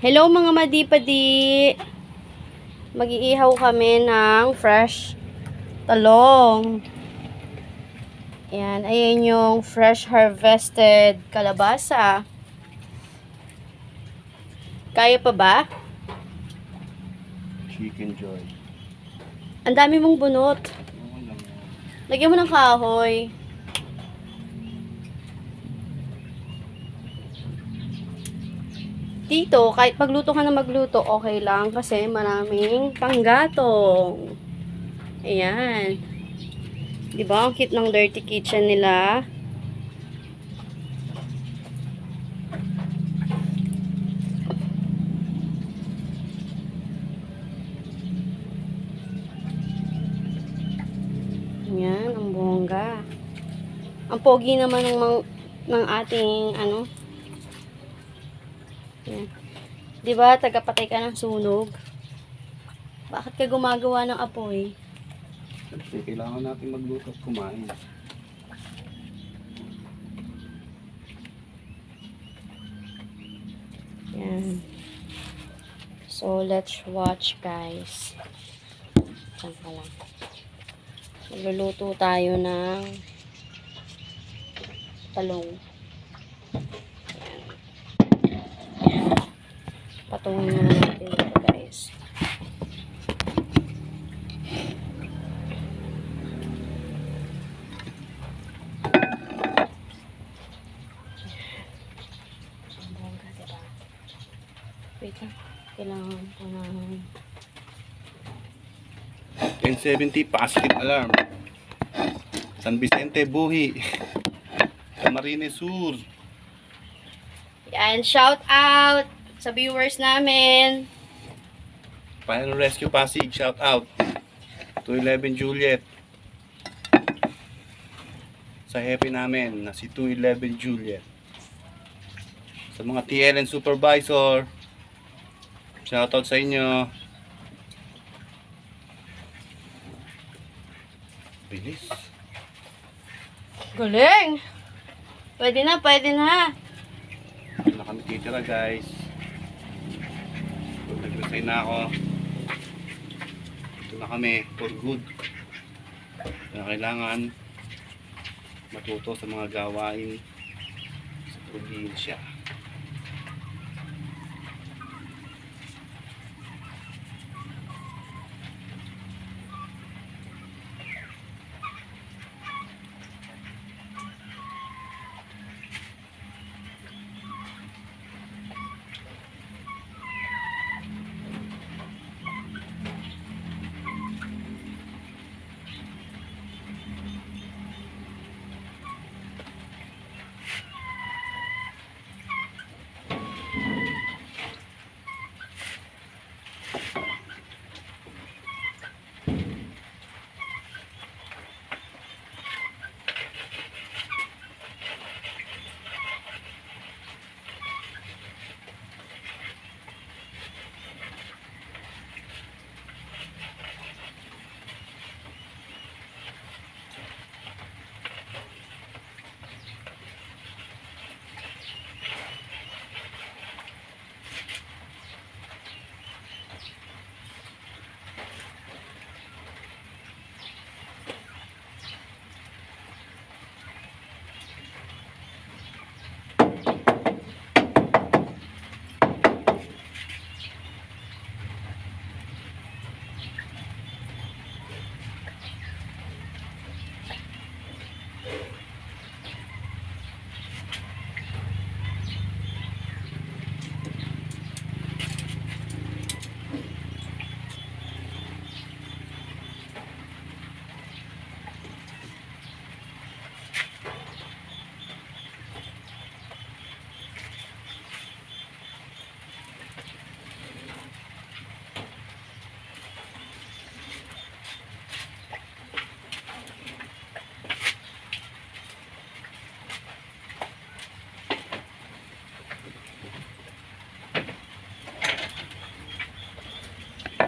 Hello mga madipadi! Mag-iihaw kami ng fresh talong. Ayan, ayan yung fresh harvested kalabasa. Kaya pa ba? Chicken Joy. Ang dami mong bunot. Lagyan mo ng kahoy. Dito, kahit magluto ka na magluto, okay lang kasi maraming panggatong. Ayan. Diba? Ang cute ng dirty kitchen nila. Ayan, ang bongga. Ang pogi naman ng ating ano. Ayan. Diba, tagapatay ka ng sunog? Bakit ka gumagawa ng apoy? Kasi kailangan natin magluto at kumain. Ayan. So, let's watch, guys. Diyan ka lang. Magluluto tayo ng talong. Ayan. Patungin naman natin ito, guys. Ang bongga, diba? Wait lang. Kailangan ko ng 1070 positive alarm. San Vicente, Buhi. Camarines Sur. yan, shout out sa viewers namin. Fire Rescue Pasig, shout out. 211 Juliet. Sa happy namin na si 211 Juliet. Sa mga TLN supervisor, shout out sa inyo. Bilis. Galing! Pwede na, pwede na. Dito na kami titira, guys. Nag-resign na ako. Dito na kami for good. Na kailangan matuto sa mga gawain sa probinsya.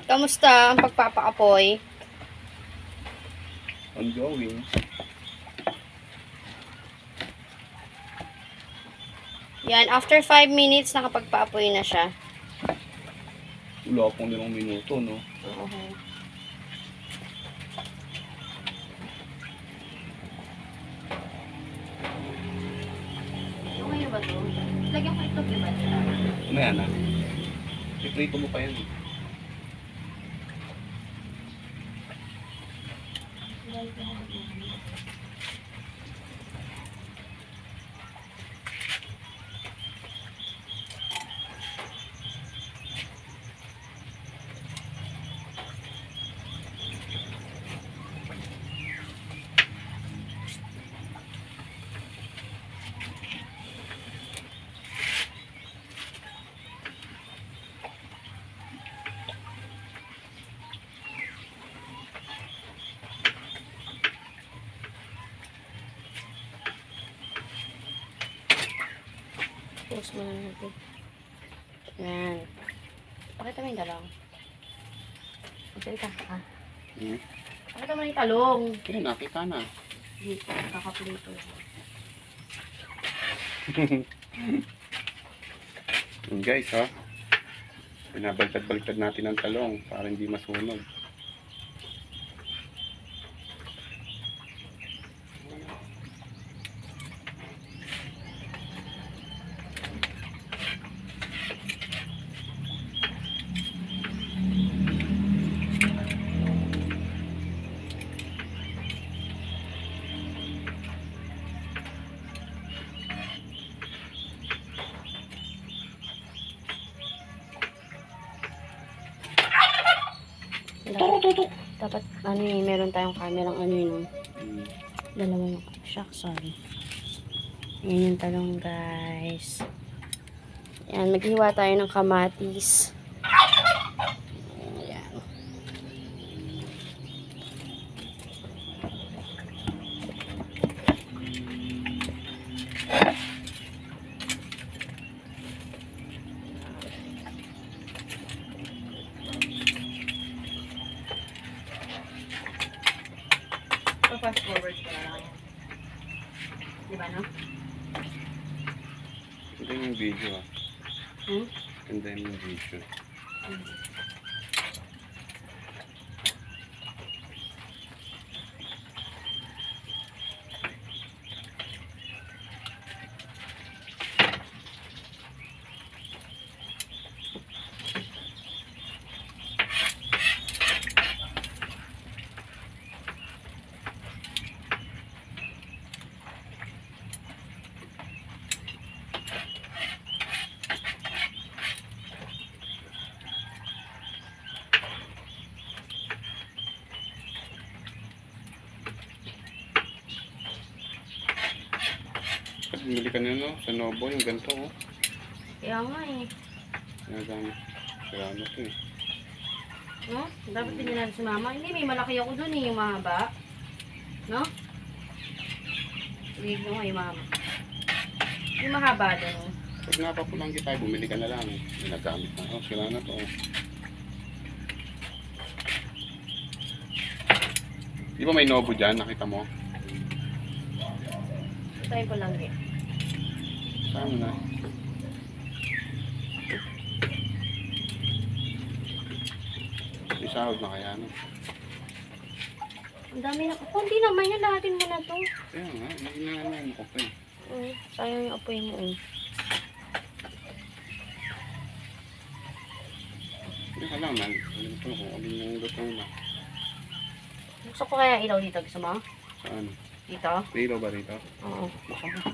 Kamusta ang pagpapaapoy? Ongoing. Yan, after 5 minutes, nakapagpaapoy na siya. Wala pong 5 minuto, no? Okay. Okay na ba to? Lagyan ko ito, diba? Mamaya na. Iprito mo pa yan. Post mo na natin. Yan. Pakita mo yung talong. Pakita ka. Pakita mo yung talong. Okay, nakita na. Dito, kakaplito. Yun guys, ha? Binabaltad-baltad natin ang talong para hindi masunog. Dapat, ano eh, meron tayong camerang ano yun. Hmm. Dalawa yung, shucks, sorry. Yan yung talong, guys. Yan, maghiwa tayo ng kamatis. Ayan. Fast forward ko na lang yan. Diba, no? Ganda yung video, ha? Hmm? Ganda yung video. Bumili ka na, no? Sa Novo, yung ganito, oh. Kaya nga eh. Ginagamit. Sirano to, eh. No? Dapat din natin si mama. Hindi, may malaki ako dun eh, yung mahaba. No? Hindi mo yung mama. Yung mahaba dun. Oh. Pag napapulang kita, bumili ka na lang. Ginagamit na. Oh, sira na to, oh. Di ba may Novo dyan? Nakita mo? Tayo ko lang din. Saan na? Isahod na kaya, no? Ang dami na. Hindi naman yan. Lahatin mo na to. Kaya nga, naginaano ko pa, eh. Sayang yung apoy mo eh. Hindi ka lang, man. Alam ko kung alin yung lutong na. Gusto ko kaya ilaw dito. Gusto mo? Saan? Dito? Rito ba rito? Oo. Baka nga.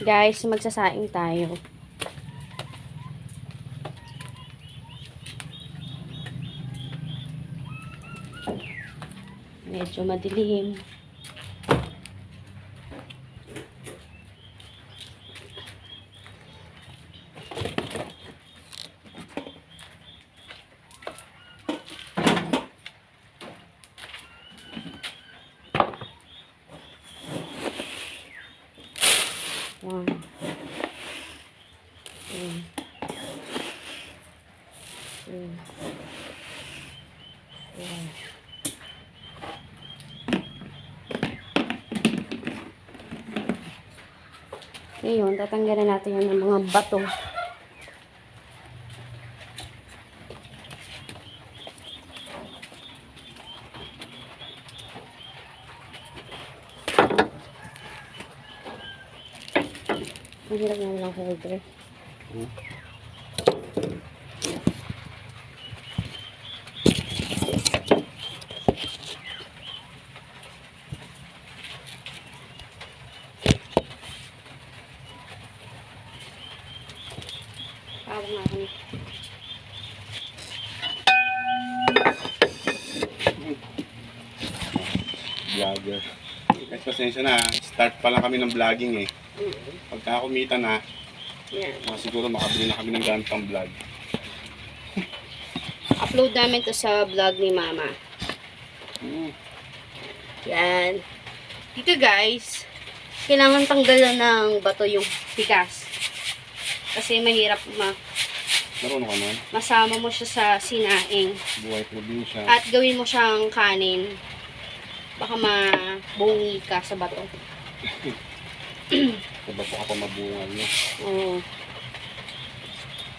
Guys, magsasaing tayo. Medyo madilim. Ngayon, tatanggalin natin yan ng mga bato. Ang hirap na lang holder. Tawag na ako ni. Vlogger. Guys, pasensya na. Start pa lang kami ng vlogging eh. Pagka kumita na, Yan. siguro makabili na kami ng gamit pang vlog. Upload namin to sa vlog ni Mama. Yan. Dito guys, kailangan tanggalan ng bato yung tigas. Kasi mahirap Marunong ka nun? masama mo siya sa sinaing. Buhay probinsya. At gawin mo siyang kanin. Baka mabungi ka sa bato. Diba po ako mabungal niya? Oo.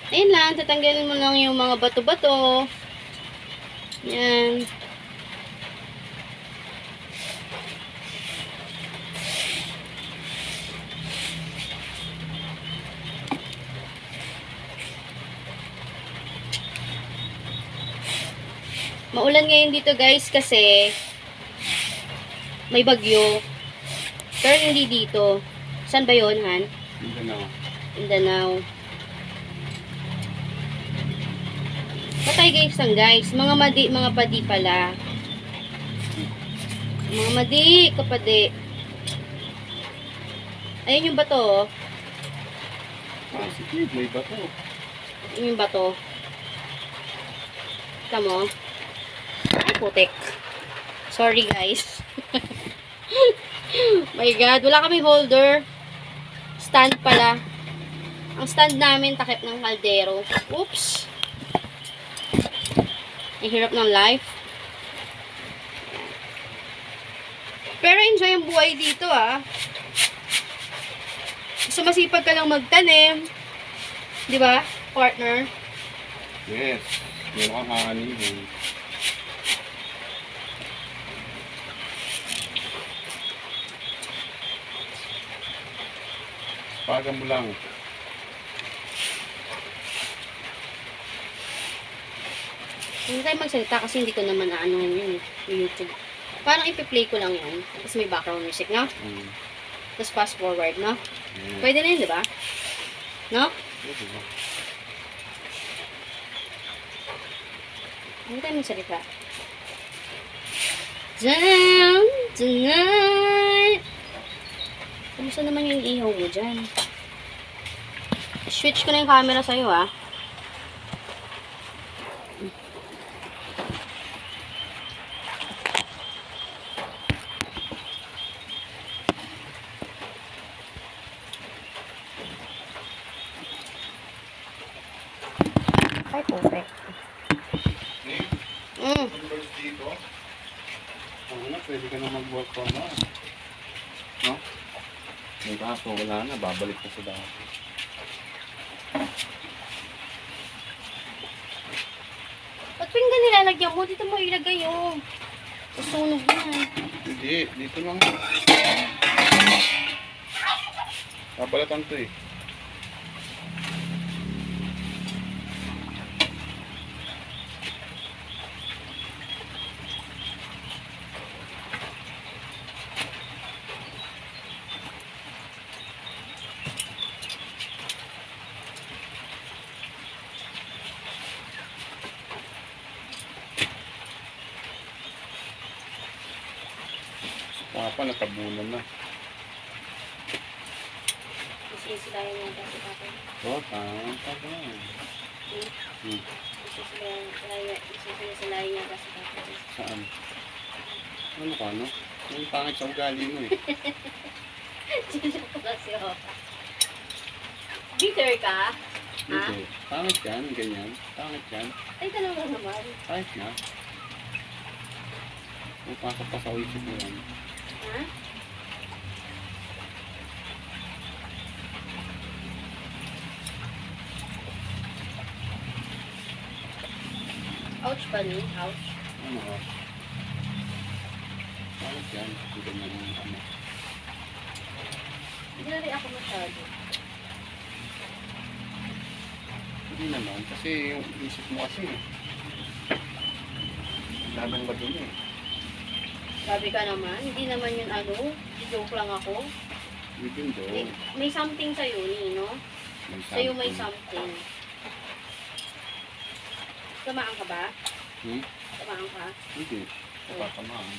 Ayun lang, tatanggalin mo lang yung mga bato-bato. Yan. Maulan ngayon dito guys kasi may bagyo. Pero hindi dito. Saan ba yun, Han? Hindi na. Mindanao. Patay guys lang guys. Mga padi pala. Mga madi, kapadi. Ayun yung bato. Sige, may bato. Ayun yung bato. Kita mo? Ay, putik. Sorry guys. My God, wala kami holder. Stand pala. Ang stand namin takip ng kaldero. Oops. Ang hirap ng life. Pero enjoy ang buhay dito ah. Gusto masipag ka lang magtanim. Di ba, partner? Yes. Meron kang aanin. Paga mo lang. Hindi tayo magsalita kasi hindi ko naman ano yun yung YouTube. Parang ipi-play ko lang yun. Tapos may background music, no? Tapos fast forward, no? Pwede na yun, di ba? No? Hindi tayo magsalita. Down tonight. Kamusta naman yung ihaw mo dyan? Switch ko na yung camera sa'yo, ah. Ay, perfect. Dito? Ano, pwede ka na mag-work from home. No? May kaso, wala na. Babalik na sa dati. Ba't pinggan nilalagyan mo? Dito mo ilagay yung sunog yan. Hindi, dito lang. Babalatan to eh. Papa, natabunan na. Isisilayan niya kasi papa. Oo, tama pa. Isisilayan niya kasi papa. Saan? Ano ka, no? Yung pangit sa ugali mo eh. Kasi oh. Bitter ka? Ha? Hindi. Pangit yan, ganyan. Pangit yan. Ay, tanong lang naman. Pangit na. Pupasok pa sa isip mo yan. Ha? ba nun? House? Ano ka? Bakit yan? Hindi ganyan yung ano. Hindi na rin ako masyado. Hindi naman. Kasi yung isip mo kasi. Ladang ba dun eh? Sabi ka naman, hindi naman yun ano, joke lang ako. Even though, May something sa'yo, no? may Sa'yo may something. something. Tamaan ka ba? Hmm? Tamaan ka? Hindi. Napatamaan.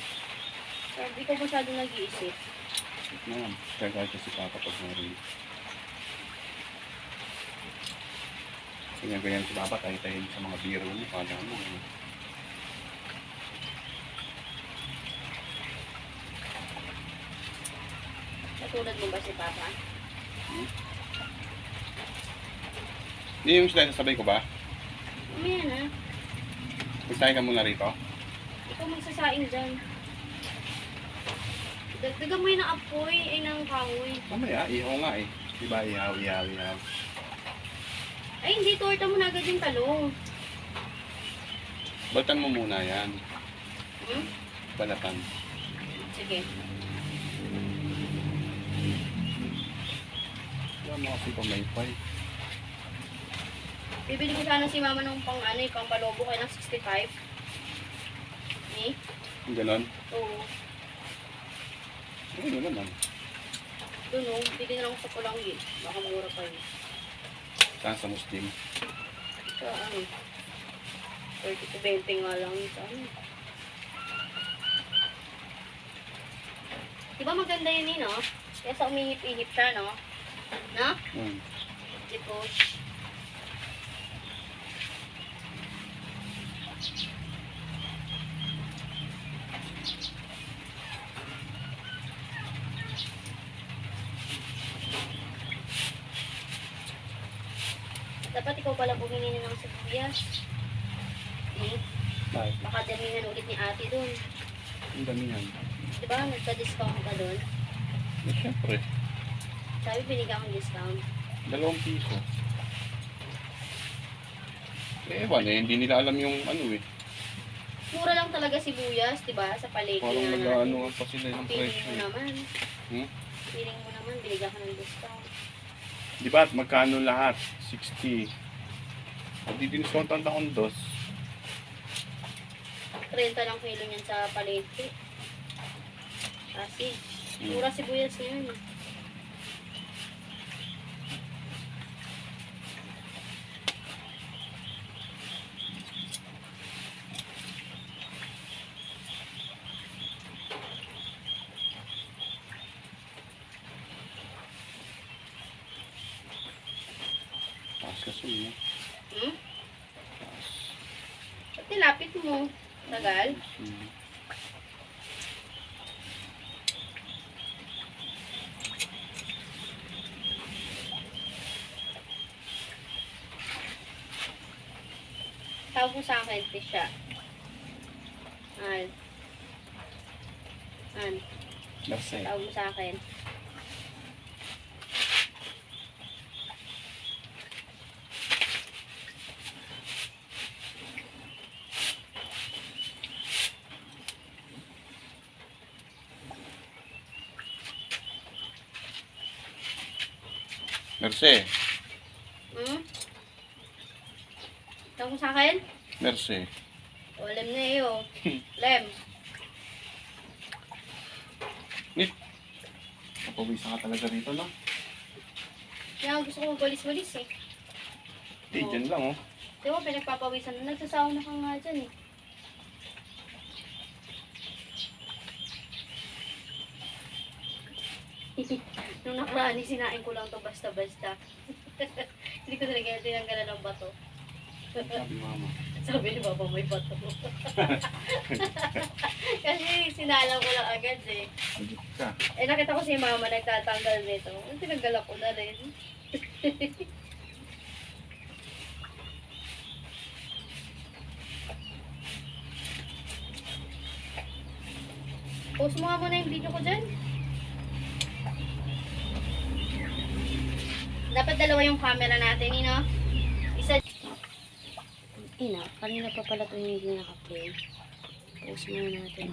Pero hindi ko masyado nag-iisip. Wait na yan. Kaya kahit kasi papa pag narinig. Ganyan-ganyan si papa tayo-tayo sa mga biro niya. Kala mo. Natulad mo ba si Papa? Hindi yung sasabay ko ba? Mamaya na. Magsahin ka muna rito. Ikaw magsasaing dyan. Dagdagan mo yun ng apoy, ay ng kahoy. Mamaya, ihaw nga eh. Diba ihaw. Ay, hindi. Torta mo na agad yung talong. Baltan mo muna yan. Hmm? Balatan. Sige. Wala mo kasi pamaypay. Bibili ko sana si Mama ng pang ano, pang palobo kaya ng 65. Eh? Yung ganon. Oo. Ano naman. Doon o. Bili na lang sa Pulanggi. Baka mura pa yun. Saan sa Muslim? Sa ano? 30 to 20 nga lang sa ano. Diba maganda yun no? Kaya sa umihip-ihip siya, no? No? Tapos, dapat ikaw pala bumili ng sibuyas. Eh, Bakit? baka damihan ulit ni ate doon. Ang dami yan. Diba, nagka-discount ka doon? Eh, syempre. Sabi, binigyan akong discount. 2 piso. Eh, ewan eh. Hindi nila alam yung ano eh. Mura lang talaga sibuyas, diba? Sa palengke Parang nga nag-ano natin. pa sila ng Piling presyo mo eh. naman. Hmm? Piling mo naman, binigyan ka ng discount. Di ba? Magkano lahat? 60. At di diniskontan akong 2. 30 lang kilo niyan sa palengke. Kasi, Hmm. mura sibuyas ngayon. Taas kasi yun. Hmm? Taas. Ba't nilapit mo? Tagal? Hmm. Tawag mo sa akin, Tisha. Kasi. Tawag mo sa akin. Merce. Hmm? Tawag mo sa akin? Merce. O, lem na iyo. Lem. Nip. Napawisan ka talaga rito lang. Kaya gusto ko magwalis-walis eh. Eh, dyan lang oh. Di ba, pinagpapawisan na. Nagsasauna ka nga dyan eh. Nung nakaraan, sinain ko lang to basta-basta. Hindi ko talaga tinanggalan ng bato. Sabi mama. Sabi ni Papa, may bato. Kasi sinalang ko lang agad eh. Agit ka. Eh nakita ko si Mama nagtatanggal nito. Tinanggal ako na rin. Post mo nga muna yung video ko dyan. Dapat dalawa yung camera natin, you know? Isa. Ina, kanina pa pala ito hindi naka-play. Pause muna natin.